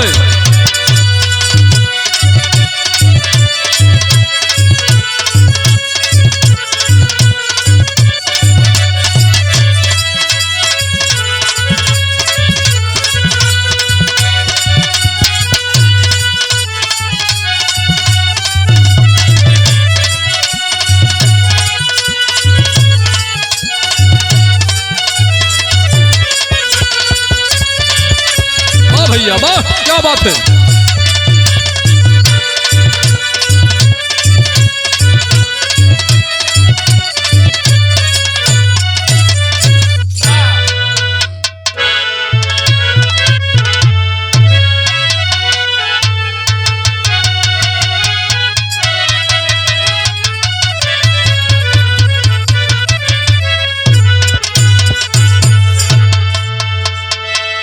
है। भैया वाह, क्या बात है।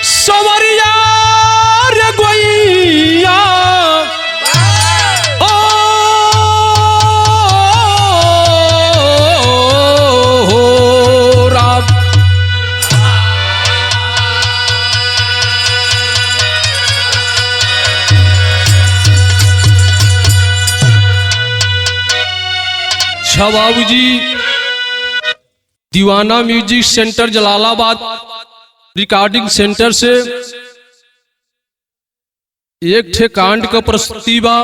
सवरिया बाबू जी दीवाना music centre Jalalabad recording centre से एक ठे कांड का प्रस्तुति बा।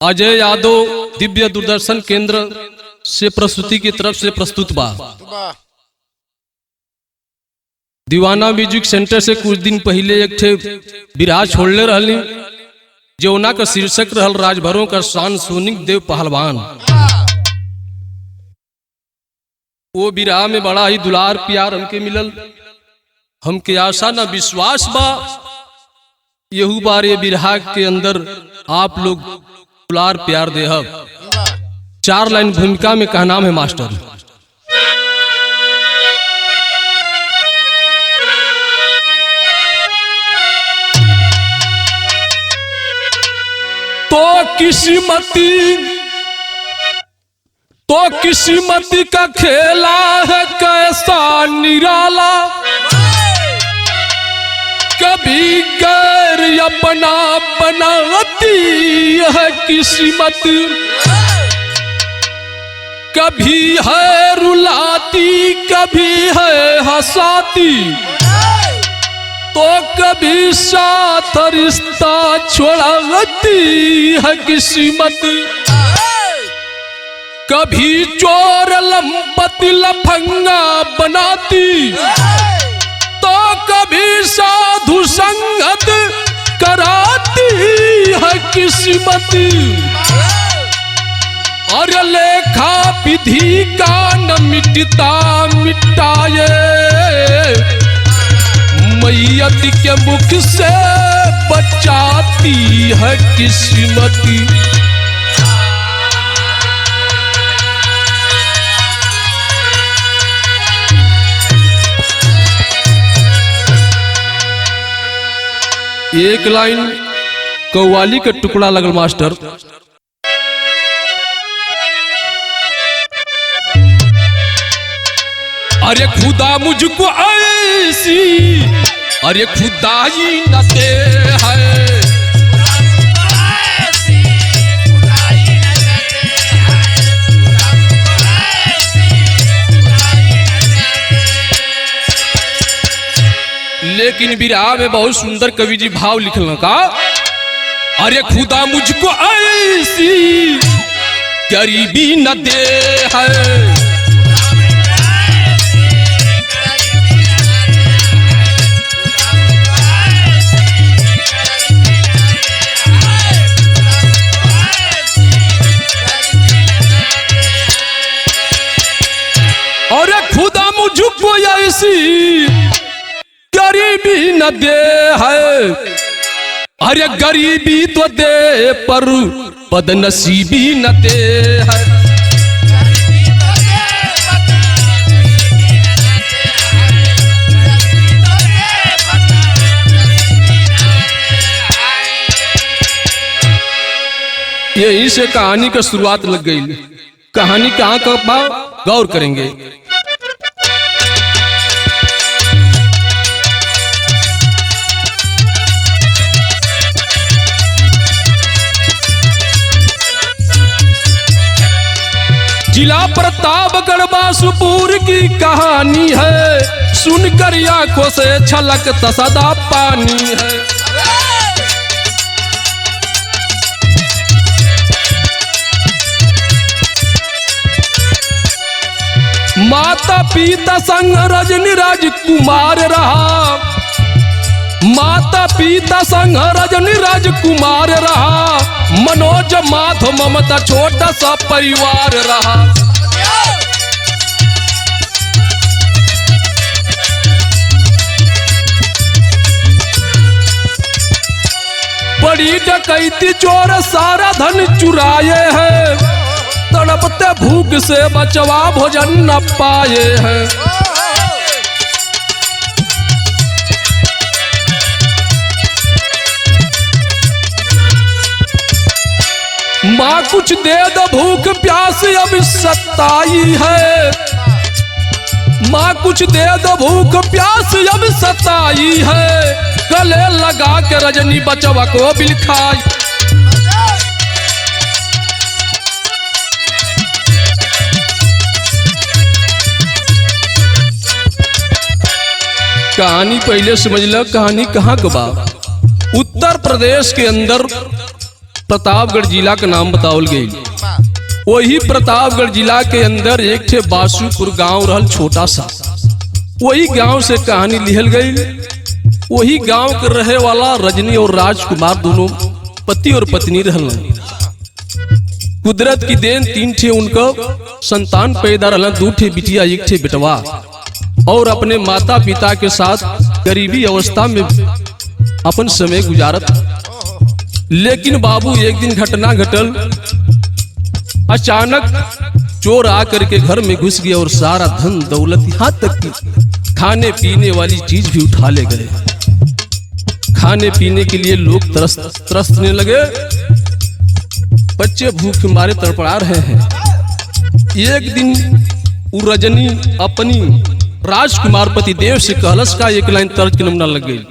अजय यादव दिव्य दूरदर्शन केंद्र से प्रस्तुति की तरफ से प्रस्तुत बा। दीवाना म्यूजिक सेंटर से कुछ दिन पहले एक ठे बिरहा छोड़ले रहली, जौना का शीर्षक रहल राजभरों का शान सोनिक देव पहलवान। वो बिरहा में बड़ा ही दुलार प्यार हमके मिलल। हमके आशा न विश्वास बा यहू बार ये बिरहा के अंदर आप लोग दुलार प्यार देहब। 4 लाइन भूमिका में का नाम है मास्टर। तो किस्मती का खेला है कैसा निराला, कभी गैर अपना बनाती है किस्मत, कभी है रुलाती कभी है हंसाती, तो कभी साथ रिश्ता छोड़ती है किस्मत, कभी चोर लंपति लफंगा बनाती, तो कभी साधु संगत कराती है किस्मत। और लेखा विधि का न मिटता मिटाए, मैयत के मुख से बचाती है किस्मत। एक लाइन कव्वाली का टुकड़ा लगल मास्टर। अरे खुदा मुझको ऐसी अरे खुदाई न दे है, लेकिन बिरहा में बहुत सुंदर कवि जी भाव लिखल का। अरे खुदा मुझको ऐसी गरीबी न दे है, अरे खुदा मुझको ऐसी गरीबी न दे है, अरे गरीबी तो दे पर बदनसीबी न दे है। यहीं से कहानी का शुरुआत लग गई। कहानी कहाँ का भाव गौर करेंगे। बासुपुर की कहानी है, सुनकर आंखों से छलकता सदा पानी है। माता पिता संग रजनी राजकुमार रहा, माता पिता संग रजनी राजकुमार रहा, मनोज माधव ममता छोटा सा परिवार रहा। बड़ी डकैती चोर सारा धन चुराए हैं, तड़पते भूख से बचवा भोजन न पाए हैं। माँ कुछ दे दो भूख प्यास अब सताई है, माँ कुछ दे दो भूख प्यास अब सताई है, गले लगा के रजनी बचवा को बिलखाई। कहानी पहले समझ लो, कहानी कहाँ का बा। उत्तर प्रदेश के अंदर प्रतापगढ़ जिला का नाम बतावल गई। वही प्रतापगढ़ जिला के अंदर एक ठे बासुपुर गांव रहल छोटा सा, वही गांव से कहानी लिखल गई। वही गांव के रहे वाला रजनी और राजकुमार दोनों पति और पत्नी रहल। कुदरत की देन 3 ठे उनका संतान पैदा रहल, 2 ठे बिटिया 1 ठे बेटवा, और अपने माता पिता के साथ गरीबी अवस्था में अपन समय गुजारत। लेकिन बाबू एक दिन घटना घटल, अचानक चोर आकर के घर में घुस गया और सारा धन दौलत यहाँ तक की खाने पीने वाली चीज भी उठा ले गए। खाने पीने के लिए लोग तरसने लगे, बच्चे भूख के मारे तड़पड़ा रहे हैं। एक दिन वो रजनी अपनी राजकुमार पति देव से कहलस का एक लाइन तर्ज के नमूना लग गई।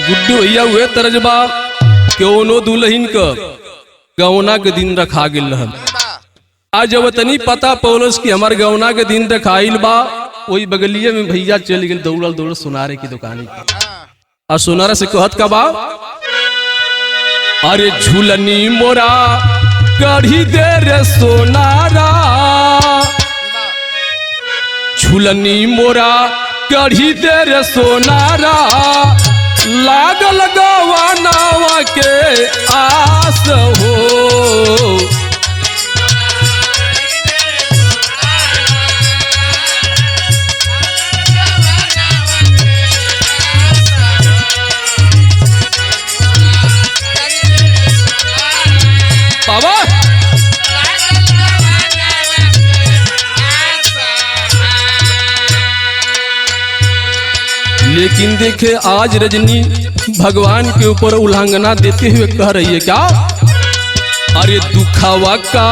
गुड्डू भैया हुए तरजबा क्यों दुल्हन का गौना के दिन रखा गिल रहल। आज जब तनी पता पौलस कि हमार गौना के दिन रखाइल बा, वही बगलिए में भैया चल गए दौड़ल दौड़ सुनारे की दुकान की। और सोनारा से कहत का बा, अरे झूलनी मोरा कढ़ी दे रे सोनारा, झूलनी मोरा कढ़ी दे रे सोनारा, लागल गवानावा के आस हो। बाबा लेकिन देखे आज रजनी भगवान के ऊपर उल्लंघना देते हुए कह रही है क्या, अरे दुखावा का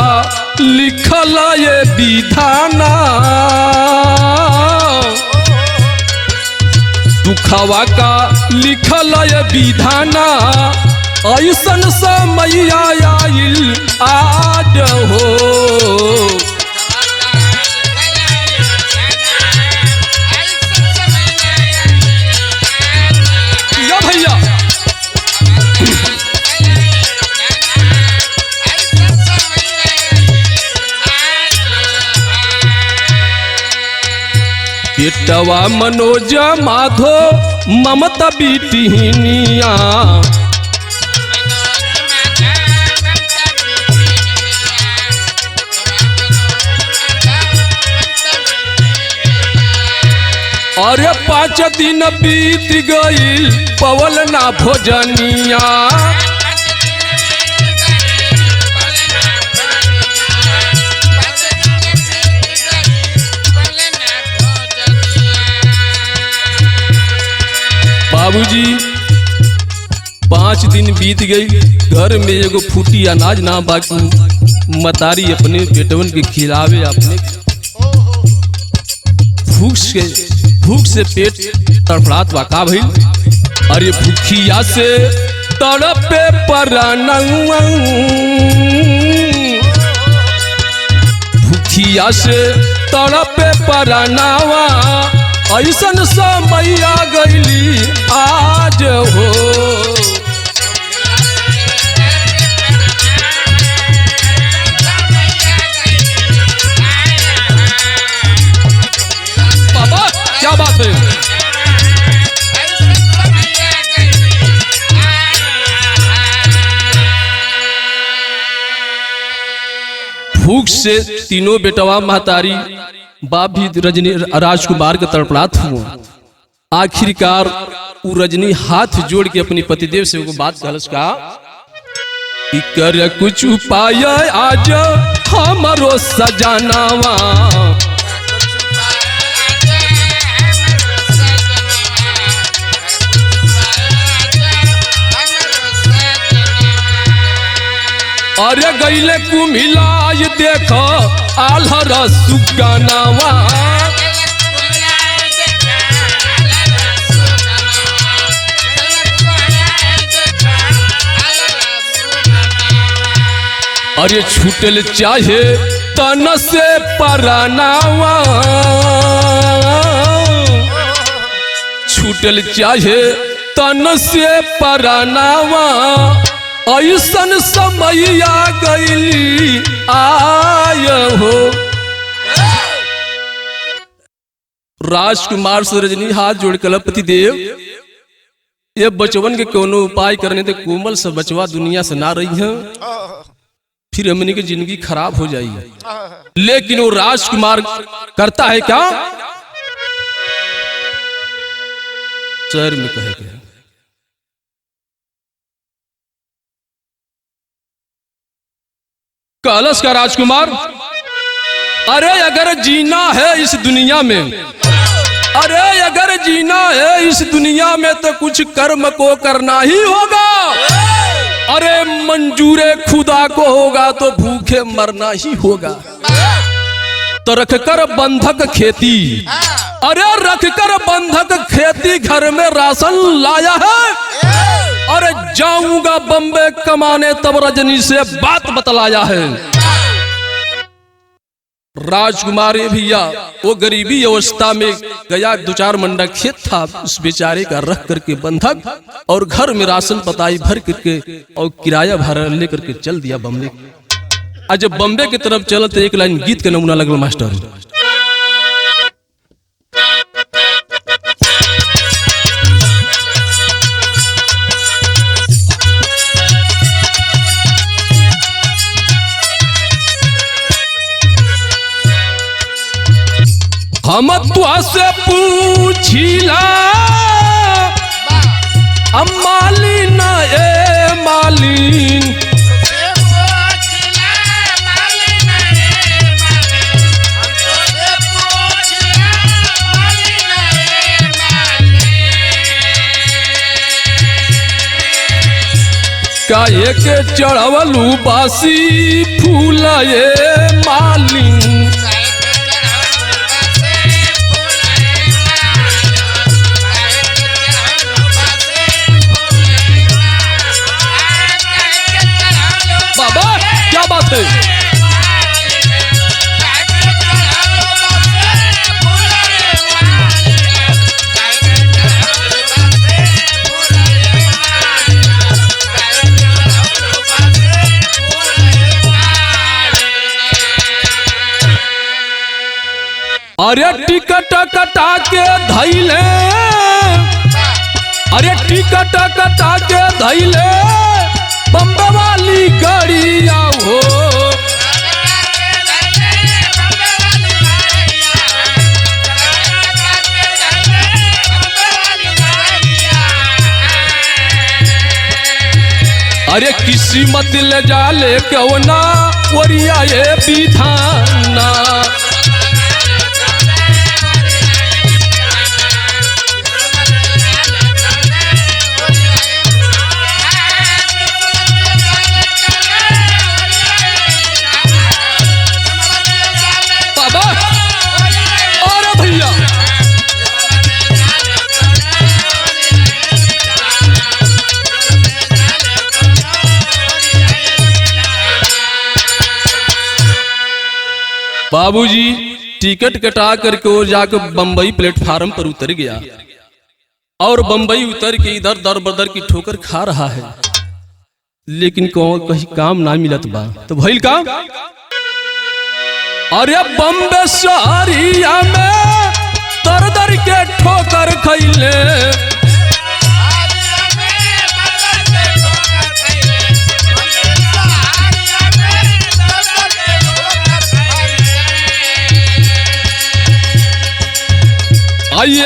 लिखल ये विधाना, दुखावा का लिखल ये विधाना, ऐसन समय आइल आज हो। या भैया बेटवा मनोज माधो ममता बिटिनिया, अरे 5 दिन बीत गईल पवल ना भोजनिया, बाबूजी 5 दिन बीत गई, घर में एगो फूटी अनाज ना बाकी, मतारी अपने बेटवन के खिलावे, अपने भूख से पेट तड़फड़ात वाका भइल। अरे भूखिया से तड़पे परानवा, भूखिया से तड़पे परानवा, ऐसन समय आ गईली आज हो। बाबा क्या बात है। भूख से तीनों बेटवा महतारी बाप भी रजनी राजकुमार के तड़पड़ात हुआ। आखिरकार वो रजनी हाथ जोड़ के अपनी पतिदेव से वो बात कहलस का कि कर कुछ उपाय आज हमारो सजानावा। अरे गईले कुमिलाय देख आल्हर सुगानावा। अरे छूटल चाहे तन से परानावा, छूटल चाहे तन से परानावा, ऐसन समय आ गईली आय हो। राजकुमार से रजनी हाथ जोड़ कर पतिदेव ये बचवन के कोनो उपाय करने तो कोमल से बचवा दुनिया से ना रही है, फिर हमनी की जिंदगी खराब हो जाएगी। लेकिन वो राजकुमार करता है क्या, शहर में कहे गया कहलस का राजकुमार, अरे अगर जीना है इस दुनिया में, अरे अगर जीना है इस दुनिया में तो कुछ कर्म को करना ही होगा। अरे मंजूरे खुदा को होगा तो भूखे मरना ही होगा। तो रखकर बंधक खेती, अरे रखकर बंधक खेती घर में राशन लाया है। अरे जाऊंगा बम्बे कमाने तब रजनी से बात बतलाया है। राजकुमार भैया वो गरीबी अवस्था में गया, 2-4 मंडा खेत था, उस बेचारे का रख करके बंधक और घर में राशन पताई भर करके और किराया भाड़ा लेकर के चल दिया बम्बे। आज जब बम्बे की तरफ चला तो एक लाइन गीत का नमूना लगल मास्टर। हम तुझसे पूछिला मालिन ए मालिन, काहे के चढ़वलू बासी फूल ए मालिन। क्या बात है। अरे टिकट कटा के धैले, अरे टिकट कटा के धैले बम्बे वाली गाड़िया हो। अरे किस्मत ले जाले कौना ओरिया ये विधाना। बाबूजी टिकट कटा करके और जाकर बंबई प्लेटफार्म पर उतर गया और बंबई उतर के इधर दर बदर की ठोकर खा रहा है, लेकिन कहीं काम ना मिलत बा। तो भइल काम, अरे बम्बे शहरिया में दर दर के ठोकर खैले,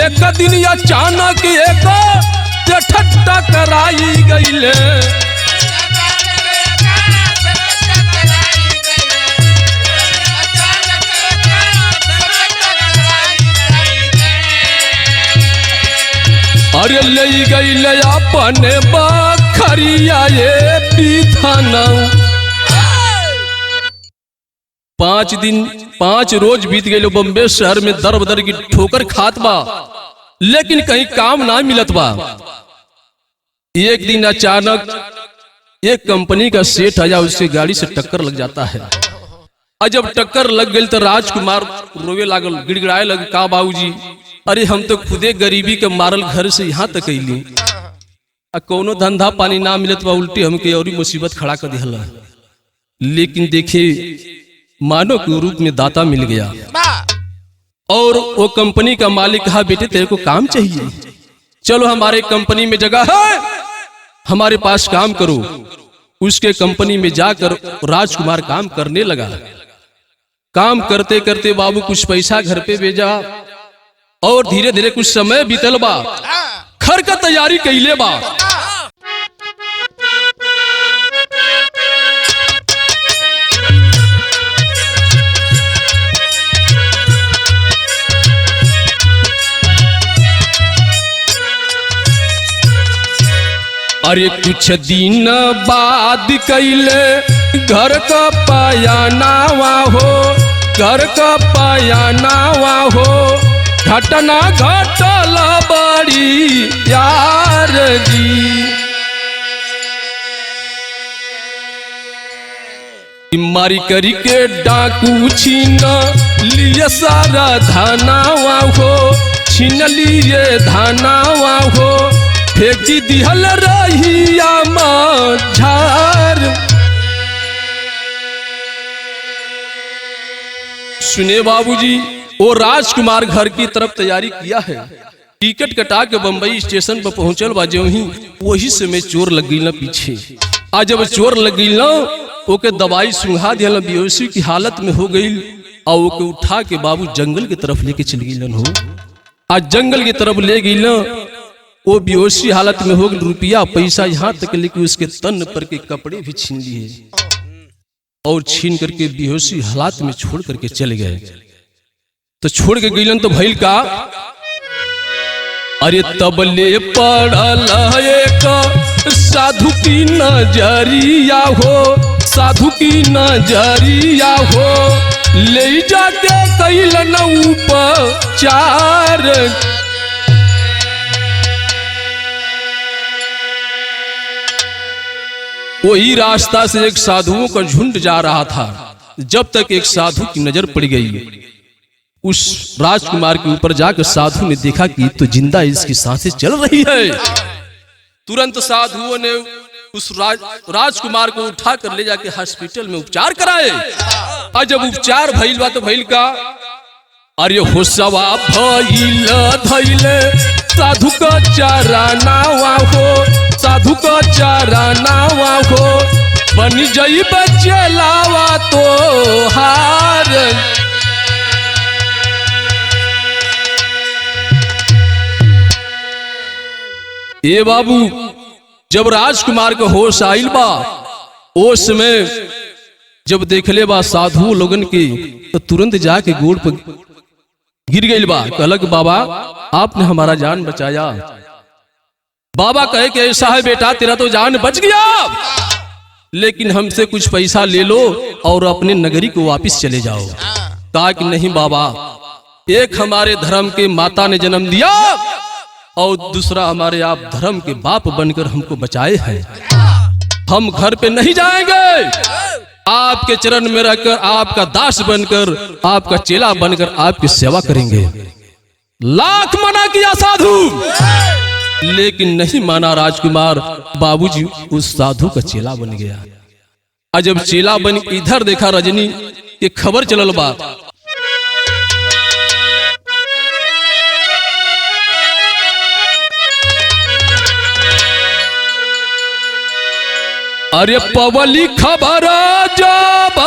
एक दिन अचानक एक ठट्टा कराई गईले, अरे ले गईले अपने बखरिया ये पीथाना। 5 रोज बीत गए बम्बे शहर में दर बदर की ठोकर खात बा, लेकिन कहीं काम ना मिलत बा। एक दिन अचानक एक कंपनी का सेठ आया, उसके गाड़ी से टक्कर लग जाता है। और जब टक्कर लग गई तो राजकुमार रोवे लागल, गिड़गिड़ाए लगे, का बाबूजी अरे हम तो खुदे गरीबी के मारल घर से यहाँ तक अली, कोनो धंधा पानी ना मिलत बा, उल्टी हमके और मुसीबत खड़ा कर दिया। लेकिन देखिए मानव के रूप में दाता मिल गया और वो कंपनी का मालिक कहा, बेटे तेरे को काम चाहिए, चलो हमारे कंपनी में जगह है, हमारे पास काम करो। उसके कंपनी में जाकर राजकुमार काम करने लगा। काम करते करते बाबू कुछ पैसा घर पे भेजा और धीरे धीरे कुछ समय बीतल बा, घर का तैयारी कैले बा। अरे कुछ दिन बाद कैले घर का पायानावा हो, घर का पायानावा हो, घटना घटल बड़ी यार जी। मारी करी के डाकू छीन लिए सारा धनावा हो, छीन लिए धनावा हो, फेंकी दिहल रहिया झार। सुने बाबूजी, वो राजकुमार घर की तरफ तैयारी किया है, टिकट कटा के बंबई स्टेशन पर पहुंचल बा। जो ही वही समय चोर लग गई ना पीछे। आज जब चोर लग गई ना, ओके दवाई सुंघा दिया, बेहोशी की हालत में हो गई और ओके उठा के बाबू जंगल की तरफ लेके चल गई हो। आज जंगल की तरफ ले गई ना, वो बेहोशी हालत में हो गई, रुपया पैसा यहाँ तक लेके उसके तन पर के कपड़े भी छीन लिए और छीन करके बेहोशी हालात में छोड़ करके चले गए। तो छोड़ के गईलन तो भइल का, अरे तबले पड़ल एक साधु की नजरिया हो, साधु की नजरिया हो, ले जाके कैलन उपचार। वही रास्ता से एक साधुओं का झुंड जा रहा था, जब तक एक साधु की नजर पड़ गई उस राजकुमार के ऊपर। जाकर साधु ने देखा कि तो जिंदा इसकी सांसें चल रही है। तुरंत साधुओं ने उस राजकुमार को उठा कर ले जाके हॉस्पिटल में उपचार कराए। और जब उपचार भइल बा तो भइल का, अरे होशवा भइल धइले साधु का चारानावा हो, साधु का चारानावा हो, बन जई बचलावा तो हार। ए बाबू, जब राजकुमार के होश आइल बा, ओस में जब देखले बा साधु लोगन के, तो तुरंत जाके गोड़ पर गिर गई बा। कहलक बाबा आपने हमारा जान बचाया। बाबा कहे कि ऐसा है बेटा, तेरा तो जान बच गया, लेकिन हमसे कुछ पैसा ले लो और अपने नगरी को वापस चले जाओ। कहा कि नहीं बाबा, एक हमारे धर्म के माता ने जन्म दिया और दूसरा हमारे आप धर्म के बाप बनकर हमको बचाए हैं, हम घर पे नहीं जाएंगे। आपके चरण में रहकर आपका दास बनकर आपका चेला बनकर आपकी सेवा करेंगे। लाख मना किया साधु, लेकिन नहीं माना राजकुमार। बाबूजी उस साधु का चेला बन गया। और जब चेला बन इधर देखा रजनी ये खबर चलल बा, अरे पवली खबर जब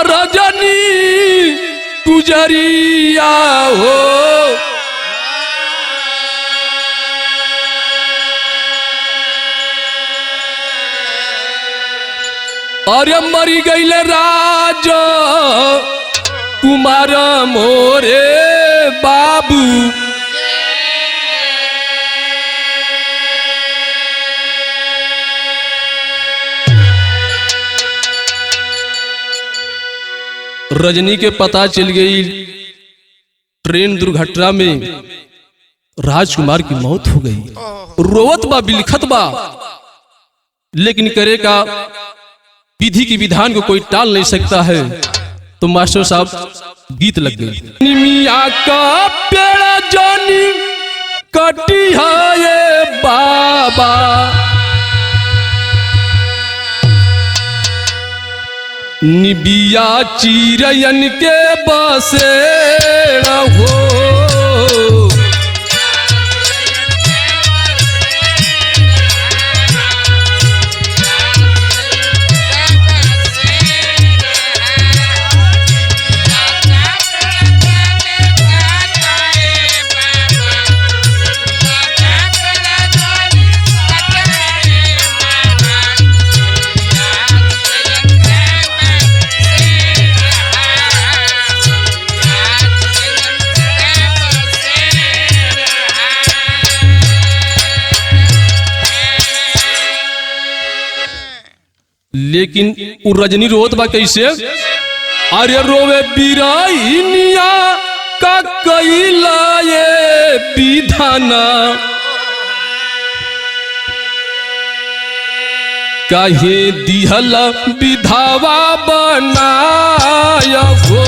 रजनी गुजरिया हो, अरे मरी गईल राज कुमार मोरे बाबू। रजनी के पता चल गई ट्रेन दुर्घटना में राजकुमार की मौत हो गई। रोवत बा बिलखत बा, लेकिन करे का विधि की विधान को कोई टाल नहीं सकता है। तो मास्टर साहब गीत लग गई। निमिया का पेड़ जानी कटी है ये बाबा, निबिया चिरयन के बसेड़ा हो, लेकिन उ रजनी रोत बा कैसे? अरे रोवे बिराइनिया का कैला ये विधाना, काहे दिहल विधावा बनाया हो,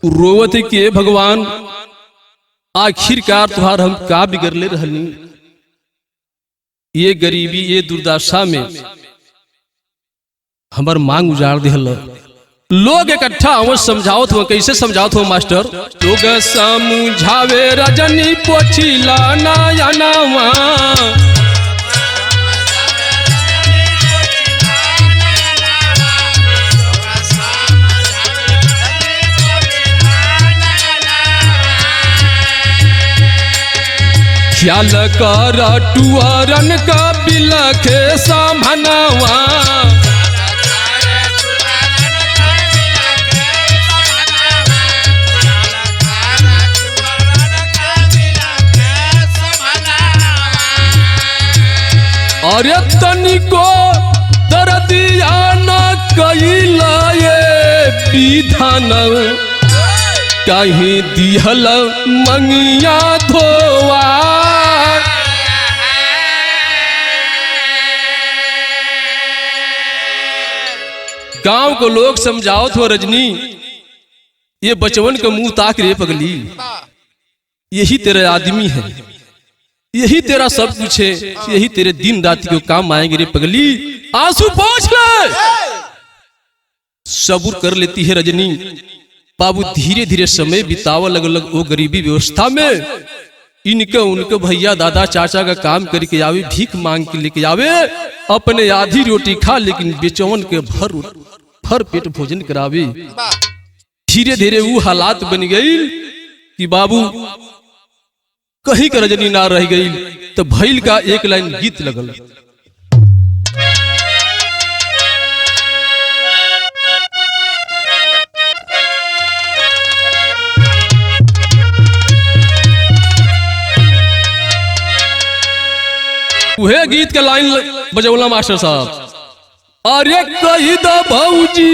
रोवत के भगवान आखिरकार तुहार हम का बिगड़ले रहनी। ये गरीबी ये दुर्दशा में हमार मांग उजाड़ दिहल। लोग इकट्ठा हो समझावत हो, कैसे समझावत हो मास्टर? लोग समझावे रजनी पोछिला नया नवा, ख्याल कर टुअरन का बिलखे सामनवा, अरे तनिको दर्दिया न कैला ये विधान, कहीं दिहल मंगिया धोवा, गांव को लोग समझाओ थो रजनी ये बचवन का मुंह ताक रे पगली, यही तेरा आदमी है, यही तेरा सब कुछ है, यही तेरे दिन रात को काम आएंगे रे पगली, आंसू पोंछ ले। सब्र कर लेती है रजनी। बाबू धीरे धीरे समय बितावा लगल वो गरीबी व्यवस्था में। इनके उनके भैया दादा चाचा का काम करके आवे, भीख मांग के लेके आवे, अपने आधी रोटी खा, लेकिन बेचवन के भर पेट भोजन करावे। धीरे धीरे वो हालात बन गई कि बाबू कहीं का रजनी ना रह गई। तो भैल का एक लाइन गीत लगल। वह गीत का लाइन बजौला मास्टर साहब, अरे कही दो भौजी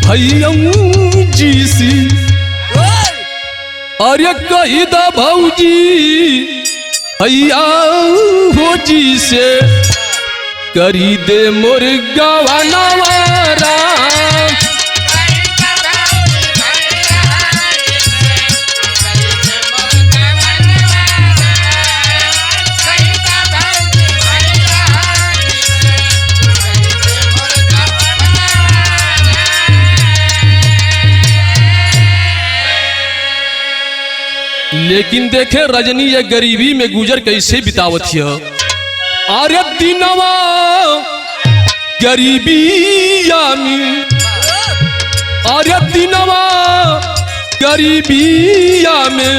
भैया जी सी, अरे कही दो भौजी भैया हो जी से करी दे मोर गवानवारा। लेकिन देखे रजनी ये गरीबी में गुजर कैसे बितावत है। अरे दिनवा गरीबिया में, अरे दिनवा गरीबिया में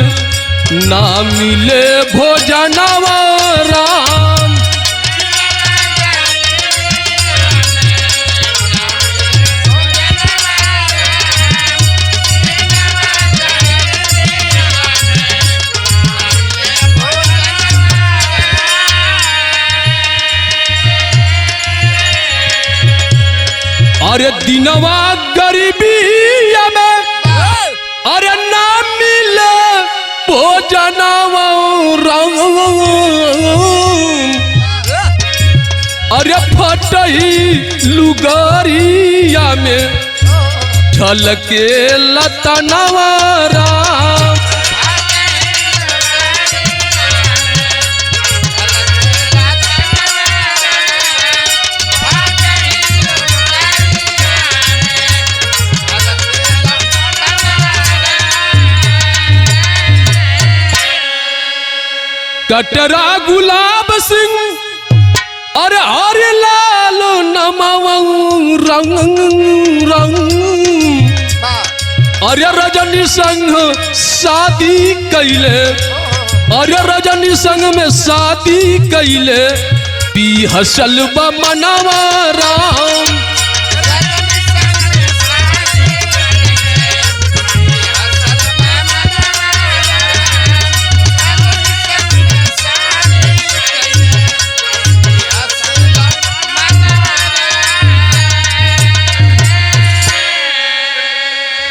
ना मिले भोजनवा राम। अरे दिनवा गरीबी में अरे ना मिले भोजनवा राम। अरे फटही लुगारिया में झलके लतनवा राम। कटरा गुलाब सिंह अरे हरे लाल नमवा रंग रंग। अरे रजनी संग शादी कैले, अरे रजनी संग में शादी कैले पी हसल बा मनवा राम।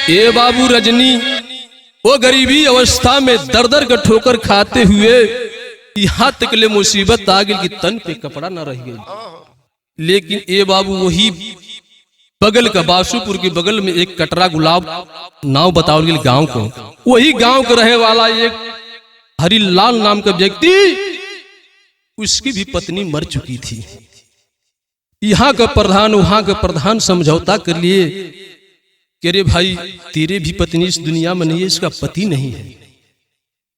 ए बाबू रजनी वो गरीबी अवस्था में दर दर का ठोकर खाते हुए यहाँ तक ले मुसीबत आ गई कि तन पे कपड़ा न रह गई। लेकिन ए बाबू वही बगल का बासुपुर के बगल में एक कटरा गुलाब नाव बताओ गई गांव को, वही गांव का रहे वाला एक हरिलाल नाम का व्यक्ति, उसकी भी पत्नी मर चुकी थी। यहाँ का प्रधान वहां का प्रधान समझौता कर लिए कि अरे भाई तेरे भी पत्नी इस दुनिया में नहीं है, इसका पति नहीं है,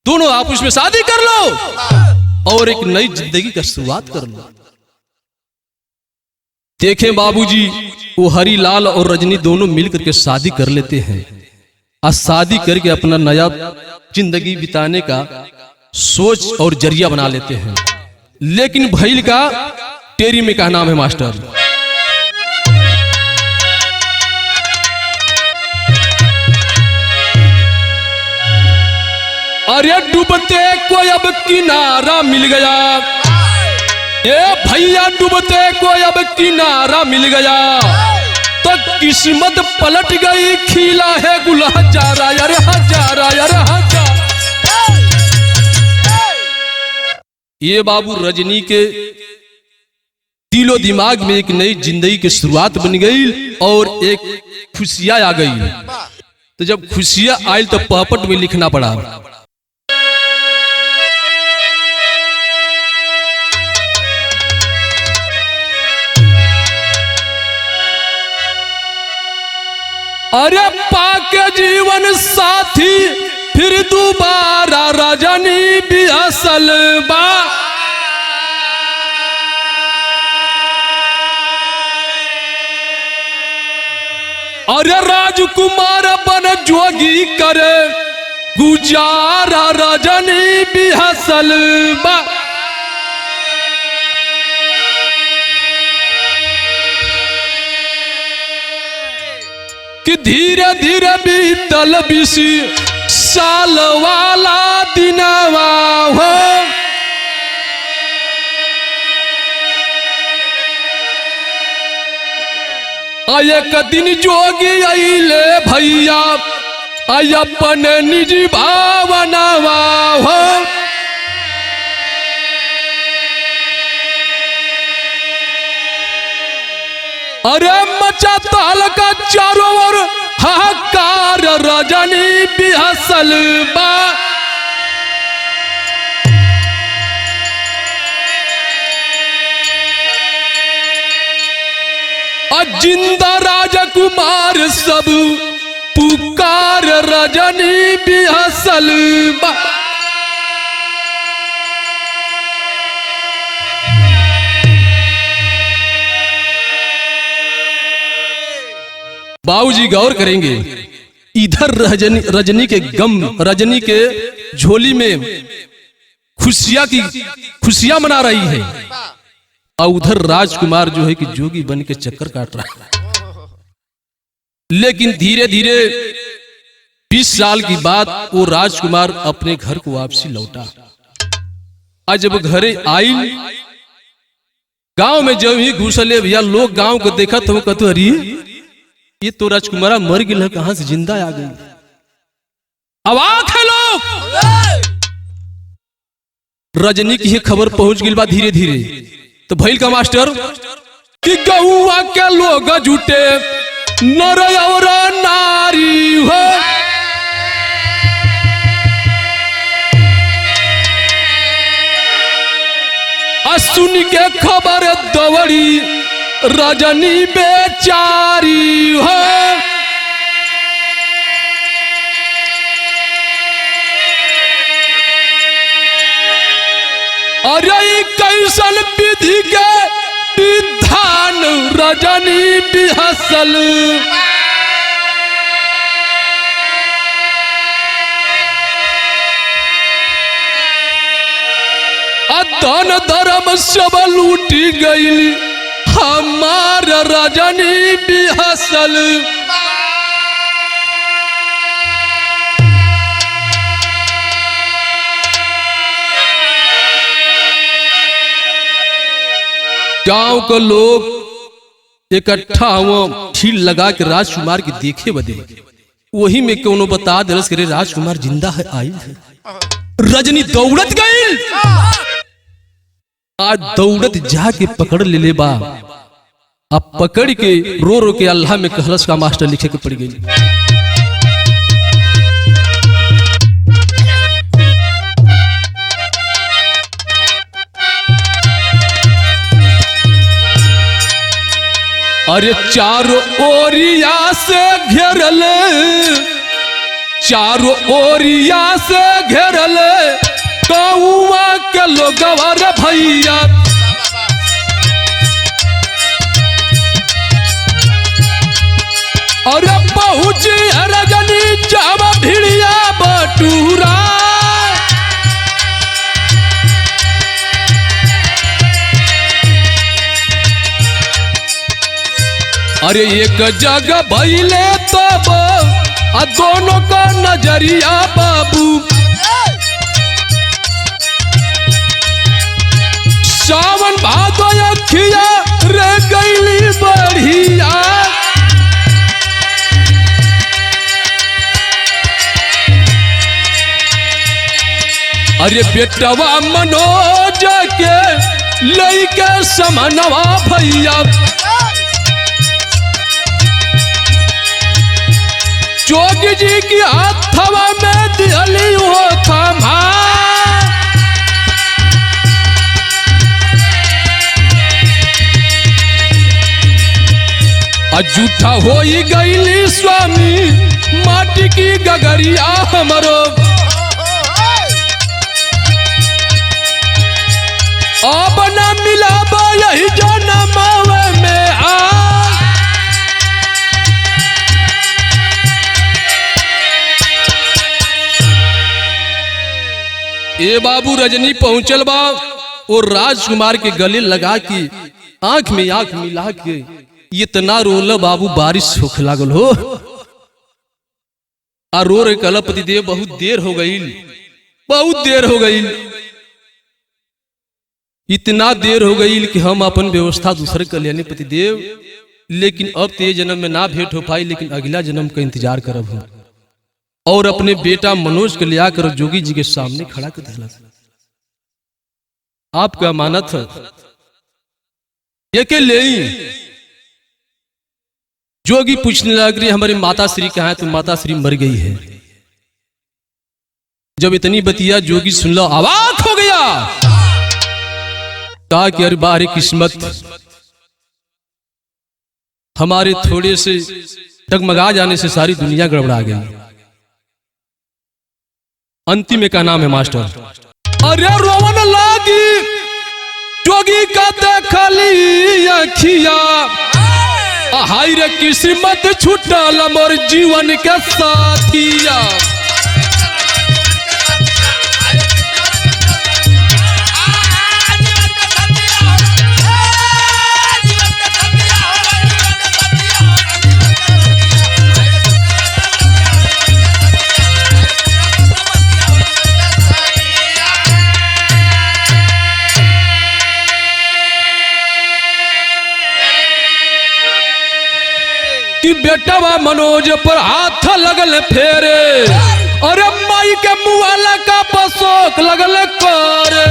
दोनों आपस में शादी कर लो और एक नई जिंदगी का शुरुआत कर लो। देखें बाबूजी वो हरिलाल और रजनी दोनों मिलकर के शादी कर लेते हैं और शादी करके अपना नया जिंदगी बिताने का सोच और जरिया बना लेते हैं। लेकिन भैल का टेरी में क्या नाम है मास्टर, अरे डूबते को अब किनारा मिल गया, ये भैया डूबते को अब किनारा मिल गया, तो किस्मत पलट गई, खिला है गुल हजारा यार हजारा यार हजारा। ये बाबू रजनी के दिलो दिमाग में एक नई जिंदगी की शुरुआत बन गई और एक खुशियां आ गई। तो जब खुशियां आई तो पहपट में लिखना पड़ा, अरे पाके जीवन साथी फिर दोबारा रजनी भी असल बा, अरे राजकुमार बन जोगी करे गुजारा रजनी बिहसल बा। कि धीरे धीरे बीतल 20 साल वाला दिनवा हो। एक दिन जोगी अइले भैया अपन निजी भावनावा हो। अरे मचा ताल का चारों ओर हाहाकार रजनी बिहसल बा। जिंदा राजकुमार सब पुकार रजनी बिहसल बा। बाबूजी गौर करेंगे, इधर रजनी के गम, रजनी के झोली में खुशियां मना रही है, और उधर राजकुमार जो है कि जोगी बन के चक्कर काट रहा है। लेकिन धीरे धीरे 20 साल की बात वो राजकुमार अपने घर को वापसी लौटा। आज जब घरे आई, गांव में जब ही घुसले भैया लोग गांव को देखा तो वो कहते अरे ये तो राजकुमारा मर गया, कहां से जिंदा आ गई। अवाक है लोग। रजनी की खबर पहुंच गई बा धीरे धीरे। तो भइल का मास्टर कि गौआ के लोग जुटे नर और नारी हो। सुन के खबर दौड़ी रजनी बेचारी हो। अरे कैसन विधि के विधान रजनी बिहसल। धन धर्म सब लूटी गई हमार रजनी बिहसल। गांव के लोग इकट्ठा हुआ भीड़ लगा के राजकुमार की देखे बदे। वही में कोनो बता दरस करे राजकुमार जिंदा है, आई है। रजनी दौड़त गई, आज दौड़त जाके पकड़ ले बा। अब पकड़ के रो रो के अल्लाह में कहलस का मास्टर लिखे के पड़ गई। अरे चारों ओरिया से घेरल, चारों ओरिया से घेरल कौआ के लोगवा रे भैया। अरे पहुंची रजनी जब भिड़िया बटूरा। अरे एक जगह भइले तब दोनों का नजरिया बाबू। सावन भादो अखिया रे गईली बढ़िया। अरे बेटवा मनोज के लइके समनवा भैया। जोगी जी की हाथवा में दिहली हो थमा। अजूठा हो गईली स्वामी माटी की गगरिया हमरो। अब न मिलाबा यही जनम में आ। ए बाबू रजनी पहुंचल बा और राजकुमार के गले लगा के आंख में आंख मिला के इतना रोल बाबू बारिश होखे लागल हो। आ रो रे कल पतिदेव बहुत देर हो गई, बहुत देर हो गई, इतना देर हो गई कि हम अपन व्यवस्था दूसरे कर लेने पतिदेव, लेकिन अब ते जन्म में ना भेंट हो पाई, लेकिन अगला जन्म का इंतजार करब हम। और अपने बेटा मनोज को ले आकर जोगी जी के सामने खड़ा कर दिला। आपका अमानत है ये के ले। जोगी पूछने लग रही हमारी माता श्री कहाँ है? तो माता श्री मर गई है। जब इतनी बतिया जोगी सुन लो अवाक हो गया, कहा कि अरे बाहरी किस्मत, हमारे थोड़े से डगमगा जाने से सारी दुनिया गड़बड़ा गई। अंतिम में का नाम है मास्टर। अरे रोवन लागी जोगी का देखली अखिया, हाय रे किस्मत छूटल मोर जीवन के साथिया। कि बेटवा मनोज पर हाथ लगल फेरे, अरे माई के मुआला का बसोक लगल करे।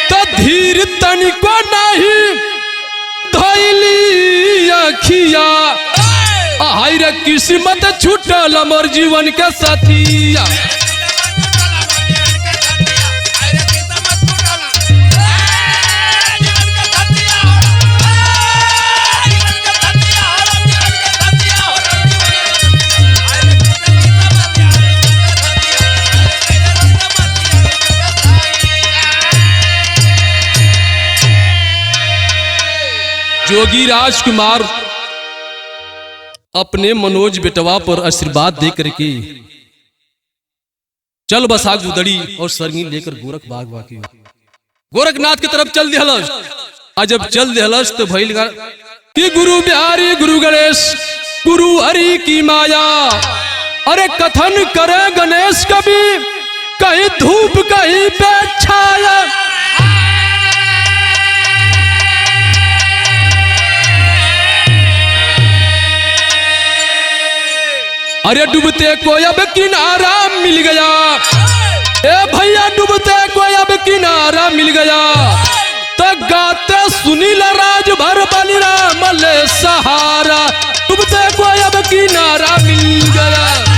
तो धीर तनिको नहीं धैली अखिया, हाय रे किस्मत छूटल मोर जीवन के साथिया। जोगी राजकुमार अपने मनोज बेटवा पर आशीर्वाद दे करके चल बसा गुदड़ी और सरगी लेकर गोरख बाग बाकी गोरखनाथ की तरफ चल दिहलस। आज जब चल दिहलस तो भइल कि गुरु बिहारी गुरु गणेश गुरु हरि की माया। अरे कथन करे गणेश कवि, कहीं धूप कहीं पे छाया। अरे डूबते को अब किनारा मिल गया, ए भैया डूबते को अब किनारा मिल गया। तो गाते सुनील राज भर बलिराम ले सहारा, डूबते को अब किनारा मिल गया।